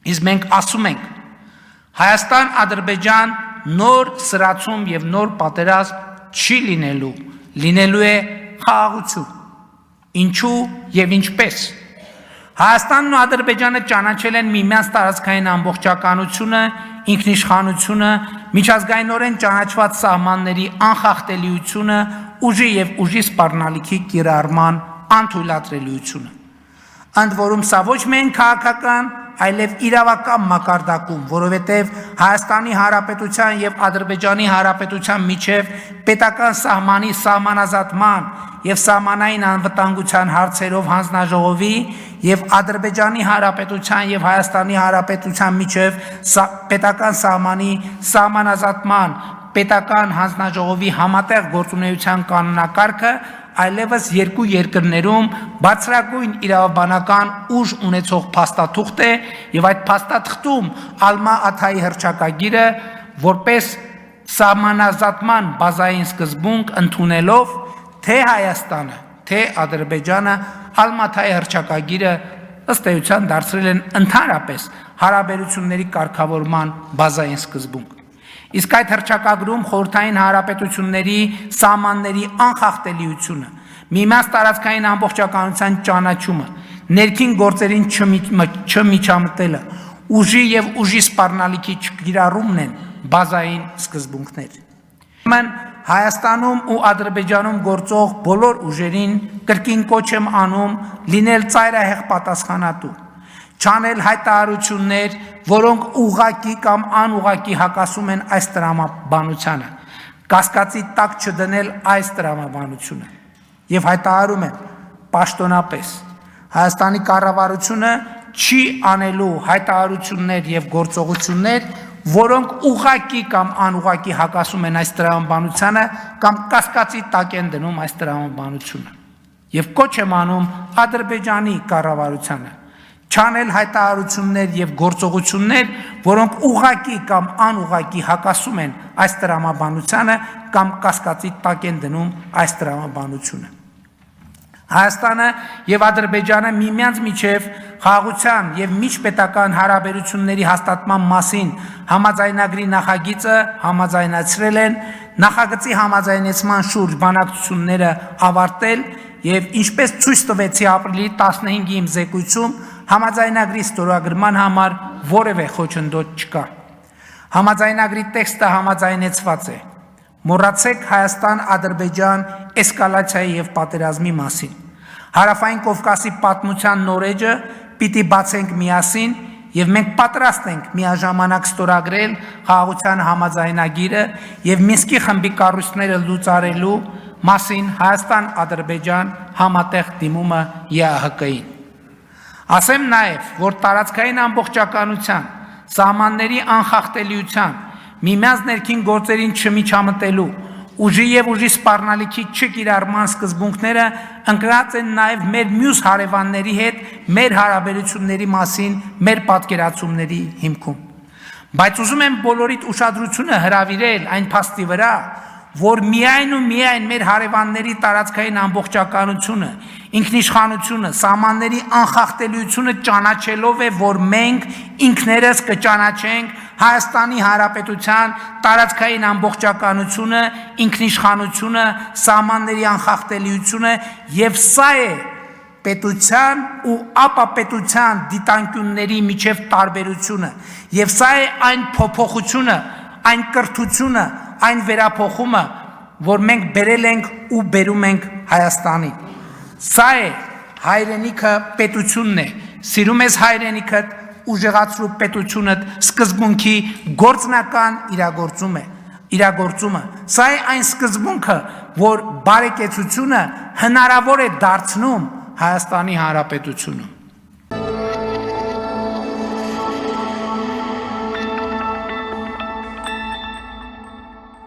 Իսկ մենք ասում ենք Հայաստան-Ադրբեջան նոր սրացում եւ նոր պատերազմ չի լինելու, լինելու է խաղաղություն։ Ինչու եւ ինչպես։ Հայաստանն ու Ադրբեջանը ճանաչել են միմյանց տարածքային ամբողջականությունը, ինքնիշխանությունը, միջազգայինորեն ճանաչված սահմանների անխախտելիությունը, ուժի եւ ուժի սպառնալիքի կիրառման անթույլատրելիությունը։ Ընդ որում սա ոչ միայն քաղաքական, այլև իրավական մակարդակում, որովհետև Հայաստանի Հանրապետության եւ Ադրբեջանի Հանրապետության միջև պետական սահմանի սահմանազատման եւ սահմանային անվտանգության հարցերով հանձնաժողովի եւ Ադրբեջանի Հանրապետության եւ Հայաստանի Հանրապետության միջև պետական սահմանի սահմանազատման պետական հանձնաժողովի համատեղ գործունեության կանոնակարգը այլևս երկու երկրներում բարձրագույն իրավաբանական ուժ ունեցող փաստաթուղթ է եւ այդ փաստաթղթում Ալմա Աթայի հռչակագիրը որպես սահմանազատման բազային սկզբունք ընդունելով թե Հայաստանը, թե Ադրբեջանը Ալմա Աթայի հռչակագիրը ըստ էության դարձրել են ընդհանրապես հարաբերությունների կարգավորման բազային սկզբունք։ Իսկ այդ հռչակագրում խորհրդային հանրապետությունների սահմանների անխախտելիությունը, միմյանց տարածքային ամբողջականության ճանաչումը, ներքին գործերին չմիջամտելը, ուժի եւ ուժի սպառնալիքի չկիրառումն են բազային սկզբունքներ։ Հայաստանում ու Ադրբեջանում գործող բոլոր ուժերին կրկին կոչ եմ անում լինել ծայրահեղ պատասխանատու, չանել հայտարարություններ, որոնք ուղղակի կամ անուղղակի հակասում են այս տրամաբանությանը, կասկածի տակ չդնել այս տրամաբանությունը եւ հայտարարում եմ պաշտոնապես Հայաստանի կառավարությունը չի անելու հայտարարություններ եւ գործողություններ, որոնք ուղղակի կամ անուղղակի հակասում են այս տրամաբանությանը կամ կասկածի տակ են դնում այս տրամաբանությունը եւ կոչ եմ անում Ադրբեջանի կառավարությանը չանել հայտարարություններ եւ գործողություններ, որոնք ուղղակի կամ անուղղակի հակասում են այս տրամաբանությանը կամ կասկածի տակ են դնում այս տրամաբանությունը։ Հայաստանը եւ Ադրբեջանը միմյանց միջև խաղաղության եւ միջպետական հարաբերությունների հաստատման մասին համաձայնագրի նախագիծը համաձայնացրել են, նախագծի համաձայնեցման շուրջ բանակցությունները ավարտել եւ ինչպես ցույց տվեցի ապրիլի 15-ի իմ զեկույցում համաձայնագրի ստորագրման համար որևէ խոչընդոտ չկա։ Համաձայնագրի տեքստը համաձայնեցված է։ Մոռացեք Հայաստան-Ադրբեջան էսկալացիայի եւ պատերազմի մասին։ Հարավային Կովկասի պատմության նորեջը պիտի բացենք միասին եւ մենք պատրաստ ենք միաժամանակ ստորագրել խաղաղության համաձայնագիրը եւ Մինսկի խմբի կառույցները լուծարելու մասին Հայաստան-Ադրբեջան համատեղ դիմումը ԵԱՀԿ-ին։ Ասեմ նաև, որ տարածքային ամբողջականության, սահմանների անխախտելիության, միմյանց ներքին գործերին չմիջամտելու, ուժի եւ ուժի սպառնալիքի չկիրառման սկզբունքները ընկած են նաև մեր մյուս հարևանների հետ մեր հարաբերությունների մասին մեր պատկերացումների հիմքում։ Բայց ուզում եմ բոլորիդ ուշադրությունը հրավիրել այն փաստի վրա, որ միայն ու միայն մեր հարևանների տարածքային ամբողջականությունը, ինքնիշխանությունը, սահմանների անխախտելիությունը ճանաչելով է, որ մենք ինքներս կճանաչենք Հայաստանի Հանրապետության տարածքային ամբողջականությունը, ինքնիշխանությունը, սահմանների անխախտելիությունը եւ սա է պետության ու ապապետության դիտանկյունների միջև տարբերությունը եւ սա է այն փոփոխությունը, այն կրթությունը, այն վերափոխումը, որ մենք բերել ենք ու բերում ենք Հայաստանի։ Սա է հայրենիքը պետությունն է, սիրում ես հայրենիքդ, ուժեղացրու պետությունդ սկզբունքի գործնական իրագործումը։ Սա է այն սկզբունքը, որ բարեկեցությունը հնարավոր է դարձնում Հայաստանի Հանրապետությունում։